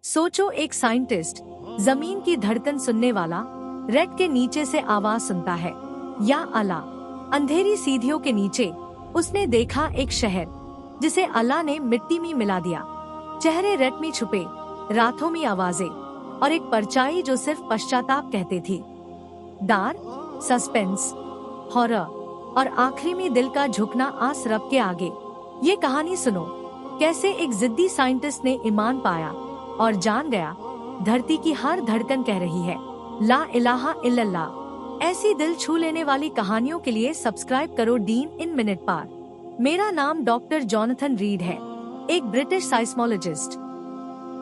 सोचो, एक साइंटिस्ट जमीन की धड़कन सुनने वाला रेड के नीचे से आवाज सुनता है, या अल्लाह। अंधेरी सीढ़ियों के नीचे उसने देखा एक शहर जिसे अल्लाह ने मिट्टी में मिला दिया। चेहरे रेड में छुपे, रातों में आवाजें और एक परछाई जो सिर्फ पश्चाताप कहते थी। डर, सस्पेंस, हॉरर और आखिरी में दिल का झुकना आस रब के आगे। ये कहानी सुनो, कैसे एक जिद्दी साइंटिस्ट ने ईमान पाया और जान गया धरती की हर धड़कन कह रही है ला इलाहा इल्लल्लाह। ऐसी दिल छू लेने वाली कहानियों के लिए सब्सक्राइब करो डीन इन मिनट पर। मेरा नाम डॉक्टर जॉनथन रीड है, एक ब्रिटिश साइस्मोलॉजिस्ट।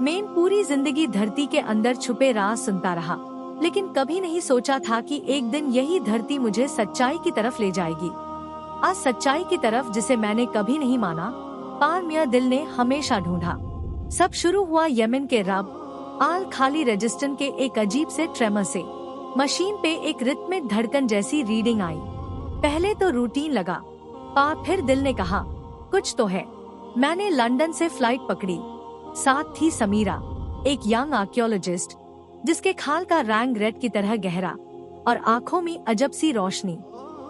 मैं पूरी जिंदगी धरती के अंदर छुपे राज सुनता रहा, लेकिन कभी नहीं सोचा था कि एक दिन यही धरती मुझे सच्चाई की तरफ ले जाएगी। आज सच्चाई की तरफ जिसे मैंने कभी नहीं माना, पर मेरे दिल ने हमेशा ढूंढा। सब शुरू हुआ यमन के रब आल खाली रेजिस्टेंट के एक अजीब से ट्रेमर से। मशीन पे एक रिथमिक धड़कन जैसी रीडिंग आई। पहले तो रूटीन लगा, पर फिर दिल ने कहा कुछ तो है। मैंने लंदन से फ्लाइट पकड़ी, साथ थी समीरा, एक यंग आर्कियोलॉजिस्ट जिसके खाल का रंग रेड की तरह गहरा और आंखों में अजब सी रोशनी।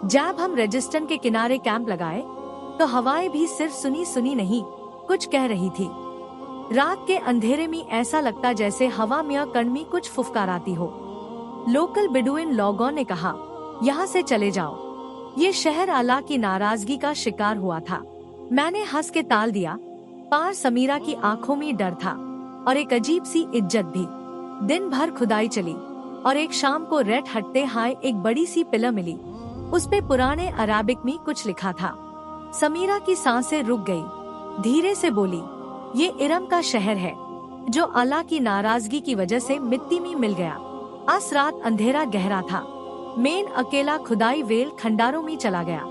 जब हम रेजिस्टेंट के किनारे कैंप लगाए तो हवाएं भी सिर्फ सुनी सुनी नहीं, कुछ कह रही थी। रात के अंधेरे में ऐसा लगता जैसे हवा में कण कुछ फुफकाराती हो। लोकल बेडुइन लोगों ने कहा, यहाँ से चले जाओ, ये शहर अल्लाह की नाराजगी का शिकार हुआ था। मैंने हंस के टाल दिया, पर समीरा की आंखों में डर था और एक अजीब सी इज्जत भी। दिन भर खुदाई चली और एक शाम को रेड हटते हाय एक बड़ी सी पिलर मिली। उस पे पुराने अराबिक में कुछ लिखा था। समीरा की सांसें रुक गई, धीरे से बोली, ये इरम का शहर है जो अल्लाह की नाराजगी की वजह से मिट्टी में मिल गया। आज रात अंधेरा गहरा था। मैं अकेला खुदाई वेल खंडारों में चला गया।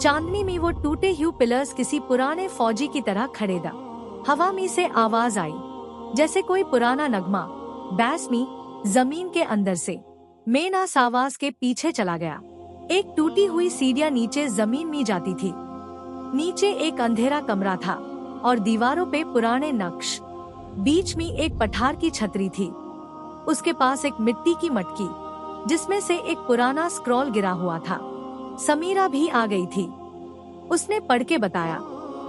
चांदनी में वो टूटे हुए पिलर्स किसी पुराने फौजी की तरह खड़े दा। हवा में से आवाज आई जैसे कोई पुराना नगमा, बैस में जमीन के अंदर से। मैं नास आवाज के पीछे चला गया। एक टूटी हुई सीढ़ियां नीचे जमीन में जाती थी। नीचे एक अंधेरा कमरा था और दीवारों पे पुराने नक्श। बीच में एक पठार की छतरी थी, उसके पास एक मिट्टी की मटकी जिसमें से एक पुराना स्क्रॉल गिरा हुआ था। समीरा भी आ गई थी। उसने पढ़ के बताया,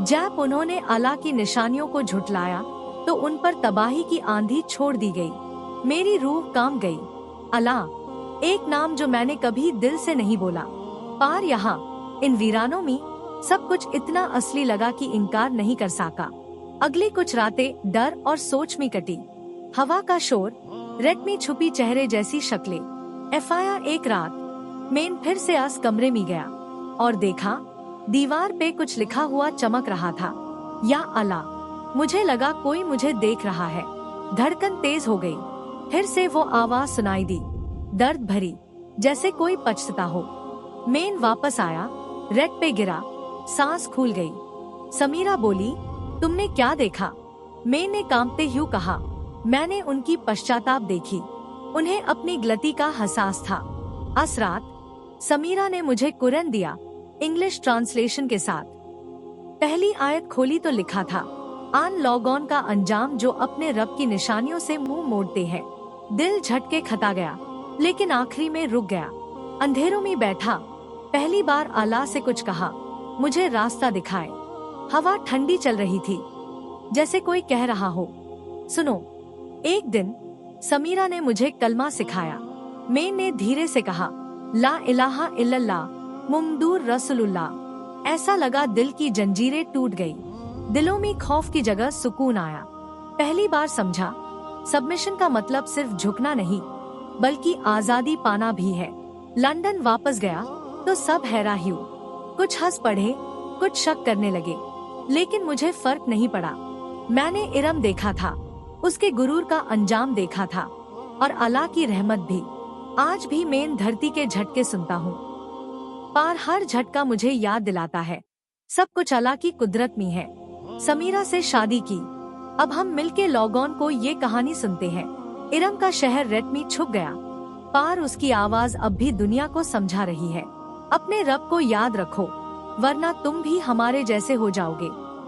जब उन्होंने अल्लाह की निशानियों को झुठलाया तो उन पर तबाही की आंधी छोड़ दी गई। मेरी रूह कांप गई। अल्लाह, एक नाम जो मैंने कभी दिल से नहीं बोला, पर यहाँ इन वीरानों में सब कुछ इतना असली लगा कि इनकार नहीं कर सका। अगली कुछ रातें डर और सोच में कटी। हवा का शोर, रेड में छुपी चेहरे जैसी शक्लें। एक रात मैं फिर से आस कमरे में गया और देखा दीवार पे कुछ लिखा हुआ चमक रहा था, या अल्लाह। मुझे लगा कोई मुझे देख रहा है। धड़कन तेज हो गई। फिर से वो आवाज सुनाई दी, दर्द भरी, जैसे कोई पछता हो। मैं वापस आया, रेड पे गिरा, सांस खुल गई। समीरा बोली, तुमने क्या देखा? मैंने कांपते हुए कहा, मैंने उनकी पश्चाताप देखी। उन्हें अपनी गलती का एहसास था। उस रात समीरा ने मुझे कुरान दिया, इंग्लिश ट्रांसलेशन के साथ। पहली आयत खोली तो लिखा था, आन लोगों का अंजाम जो अपने रब की निशानियों से मुंह मोड़ते हैं। दिल झटके खता गया, लेकिन आखिरी में रुक गया। अंधेरों में बैठा, पहली बार अल्लाह से कुछ कहा, मुझे रास्ता दिखाए। हवा ठंडी चल रही थी, जैसे कोई कह रहा हो, सुनो। एक दिन समीरा ने मुझे कलमा सिखाया। मैंने धीरे से कहा, ला इलाहा इल्लल्लाह मुहम्मदुर रसूलुल्लाह। ऐसा लगा दिल की जंजीरें टूट गई। दिलों में खौफ की जगह सुकून आया। पहली बार समझा, सबमिशन का मतलब सिर्फ झुकना नहीं, बल्कि आजादी पाना भी है। लंदन वापस गया तो सब हैरान हुए। कुछ हंस पड़े, कुछ शक करने लगे, लेकिन मुझे फर्क नहीं पड़ा। मैंने इरम देखा था, उसके गुरूर का अंजाम देखा था, और अल्लाह की रहमत भी। आज भी मैं धरती के झटके सुनता हूँ, पर हर झटका मुझे याद दिलाता है सब कुछ अल्लाह की कुदरत में है। समीरा से शादी की, अब हम मिलके लोगों को ये कहानी सुनते हैं। इरम का शहर रेड में छुप गया, पर उसकी आवाज अब भी दुनिया को समझा रही है, अपने रब को याद रखो, वरना तुम भी हमारे जैसे हो जाओगे।